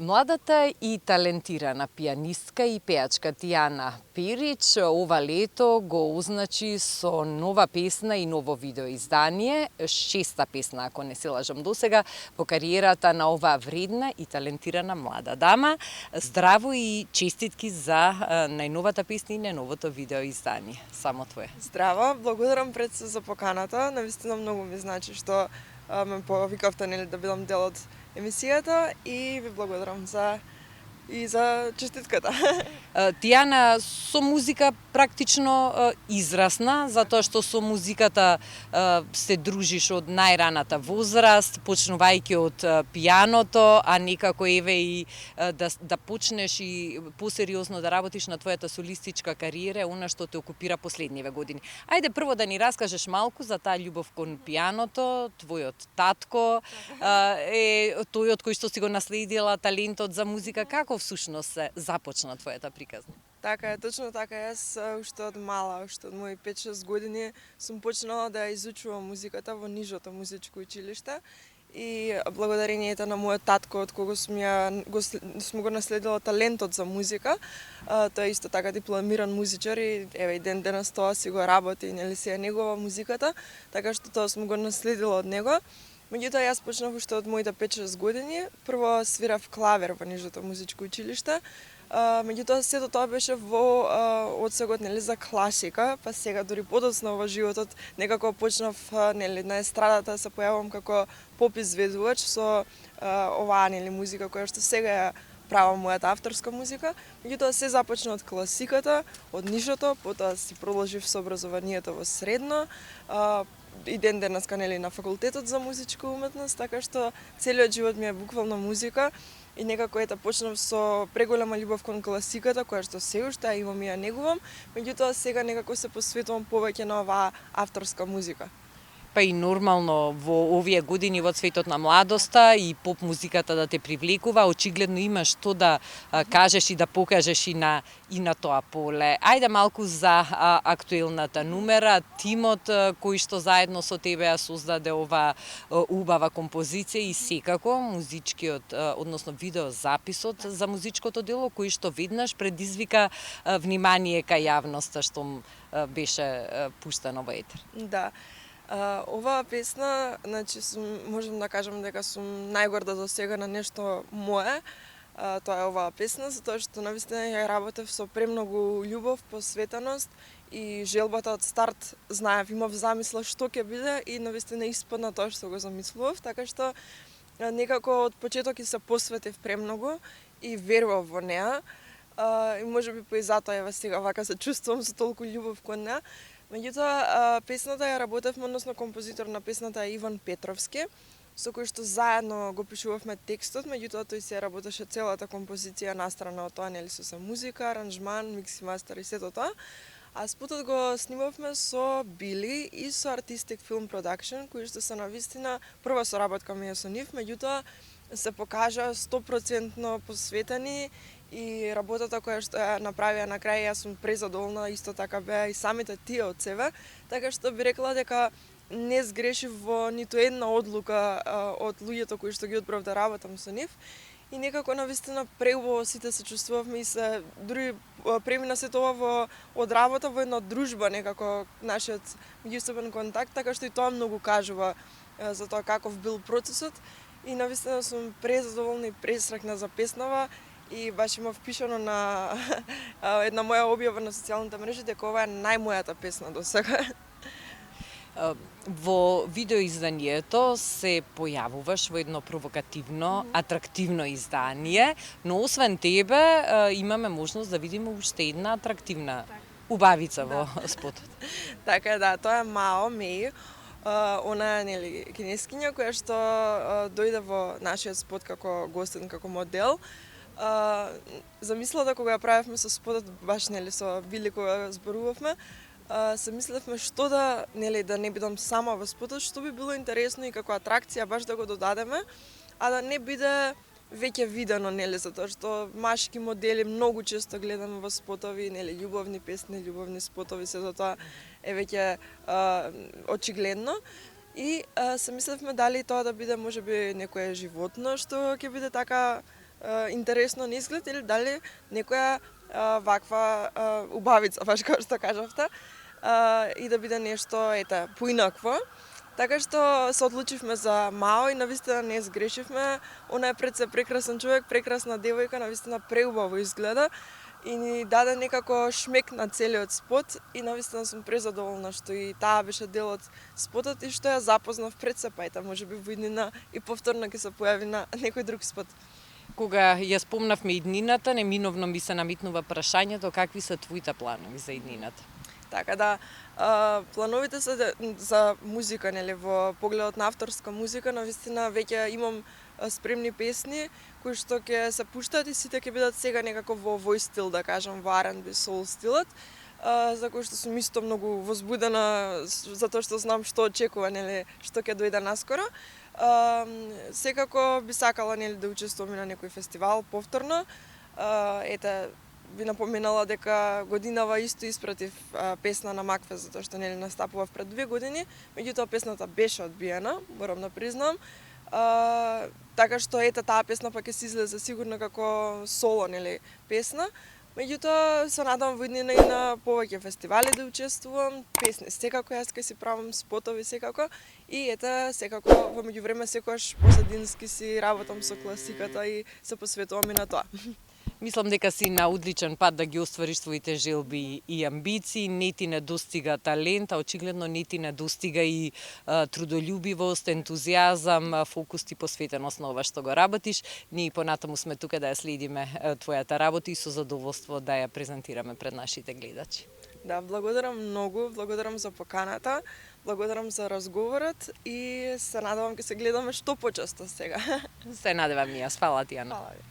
Младата и талентирана пианистка и пеачка Тијана Перич ова лето го означи со нова песна и ново видеоиздание, шеста песна, ако не се лажам досега, во кариерата на оваа вредна и талентирана млада дама. Здраво и честитки за најновата песна и најновото видеоиздание. Само твое. Здраво, благодарам пред се за поканата. Навистина многу ми значи што ме повикавте да бидам дел од емисијата и ви благодарам за честитката. Тијана со музика практично израсна, затоа што со музиката се дружиш од најраната возраст, почнувајќи од пијаното, а некако еве и да почнеш и посериозно да работиш на твојата солистичка кариера, она што те окупира последниве години. Ајде прво да ни раскажеш малку за таа љубов кон пијаното, твојот татко е тој од кој што си го наследила талентот за музика. Како всушност се започна твојата приказна? Така е, точно така. Јас уште од мала, уште од мои 5-6 години сум почнала да изучувам музиката во нижото музичко училиште и благодарението на мојот татко, од кого сум го наследила талентот за музика. Тој исто така дипломиран музичар и еве и ден денес тоа си го работи, нели си е негова музиката, така што тоа сум го наследила од него. Меѓутоа, јас почнав уште од моите 5-6 години. Прво свирав клавер во нижото музичко училиште. Меѓутоа, сето тоа беше во одсегот нели за класика, па сега дури подоцна во животот некако почнав нели на естрадата се појавувам како поп изведувач со оваа нели музика која што сега ја правам мојата авторска музика. Меѓутоа се започна од класиката, од нишото, потоа си продолжив со образованието во средно, и ден денеска нели на факултетот за музичка уметност, така што целиот живот ми е буквално музика и некако почнав со преголема љубов кон класиката, која што се уште имам и ја негувам, меѓутоа сега некако се посветувам повеќе на оваа авторска музика. Па и нормално во овие години во цветот на младоста и поп музиката да те привлекува, очигледно имаш што да кажеш и да покажеш и на тоа поле. Ајде малку за актуелната numera, тимот кој што заедно со тебе ја создаде ова убава композиција и секако музичкиот, односно видеозаписот за музичкото дело кој што веднаш предизвика внимание кај јавноста што беше пуштено во етер. Да. Оваа песна, значи можам да кажам дека сум најгорда до сега на нешто мое. Тоа е оваа песна, затоа што навистина ја работев со премногу љубов, посветеност и желбата од старт знаев, имав замисла што ќе биде и навистина испадна тоа што го замислував, така што некако од почеток и се посветив премногу и верував во неа. И можеби по и затоа ева сега вака се чувствувам со толку љубов кон неа. Меѓутоа, песната ја работевме, односно композитор на песната е Иван Петровски, со кој што заедно го пишувавме текстот, меѓутоа тој се работеше целата композиција настрана од тоа, нели со музика, аранжман, микс и мастер и сето тоа. А спотот го снимавме со Били и со Artistic Film Production, кои што се навистина прва соработка ми е со нив, меѓутоа се покажа 100% посветени и работата која што ја направија на крај, јас сум презадоволна, исто така беа и самите тие од себе, така што би рекла дека не сгрешив во ниту една одлука од луѓето кои што ги одбрав да работам со нив. И некако навистина преубаво сите се чувствувавме и се дури премина се тоа од работа во една дружба, некако нашиот меѓусебен контакт, така што и тоа многу кажува за тоа каков бил процесот. И навистина сум презадоволна и пресракна за песнава и баш имав пишано на една моја објава на социјалните мрежи дека ова е најмојата песна до сега. Во видеоизданието се појавуваш во едно провокативно, атрактивно издание, но освен тебе имаме можност да видиме уште една атрактивна убавица во спотот. Така е, да, тоа е Мао Меј. Она е нели кинескиња која што дојде во нашиот спот како гостин, како модел. Замислата кога ја правевме со спотот, баш нели со Били кога зборувавме, се мислевме што да не бидам сама во спотот, што би било интересно и како атракција баш да го додадеме, а да не биде веќе видено, нели, затоа што машки модели многу често гледаме во спотови, нели, љубовни песни, љубовни спотови, сето тоа е веќе очигледно. И се мислевме дали тоа да биде можеби некое животно што ќе биде така интересно на изглед или дали некоја ваква убавица, баш како што кажавте, и да биде нешто поинакво. Така што се одлучивме за Мао и навистина не сгрешивме. Она е пред се прекрасен човек, прекрасна девојка, навистина преубаво изгледа и ни даде некако шмек на целиот спот и навистина сум презадоволна што и таа беше дел од спотот и што ја запознав пред се, па можеби во иднина и повторно ќе се појави на некој друг спот. Кога ја спомнавме иднината, неминовно ми се наметнува прашањето какви се твоите планови за иднината? Така да, плановите се за музика, нели, во погледот на авторска музика, навистина веќе имам спремни песни кои што ќе се пуштат и сите ќе бидат сега некако во овој стил, да кажам, во R&B soul стилот, за кој што сум исто многу возбудена затоа што знам што очекува, нели, што ќе дојде наскоро. Секако би сакала, нели, да учествувам на некој фестивал повторно. Би напоменала дека годинава исто испратив песна на Макфе, затоа што нели настапував пред 2 години, меѓутоа песната беше одбиена, морам да признам. Така што таа песна па ќе се излезе сигурно како соло, нели, песна. Меѓутоа се надам во иднина и на повеќе фестивали да учествувам, песни секако јас ќе си правам, спотови секако и секако во меѓувреме секогаш посадински си работам со класиката и се посветувам и на тоа. Мислам дека си на одличен пат да ги оствариш своите желби и амбиции, не ти недостига талент, а очигледно не ти недостига и трудолюбивост, ентузијазам, фокус и посветеност на ова што го работиш. Ние понатаму сме тука да ја следиме твојата работа и со задоволство да ја презентираме пред нашите гледачи. Да, благодарам многу, благодарам за поканата, благодарам за разговорот и се надевам ќе се гледаме што почесто сега. Се надевам и јас. Фала ти, Ана. Фала ви.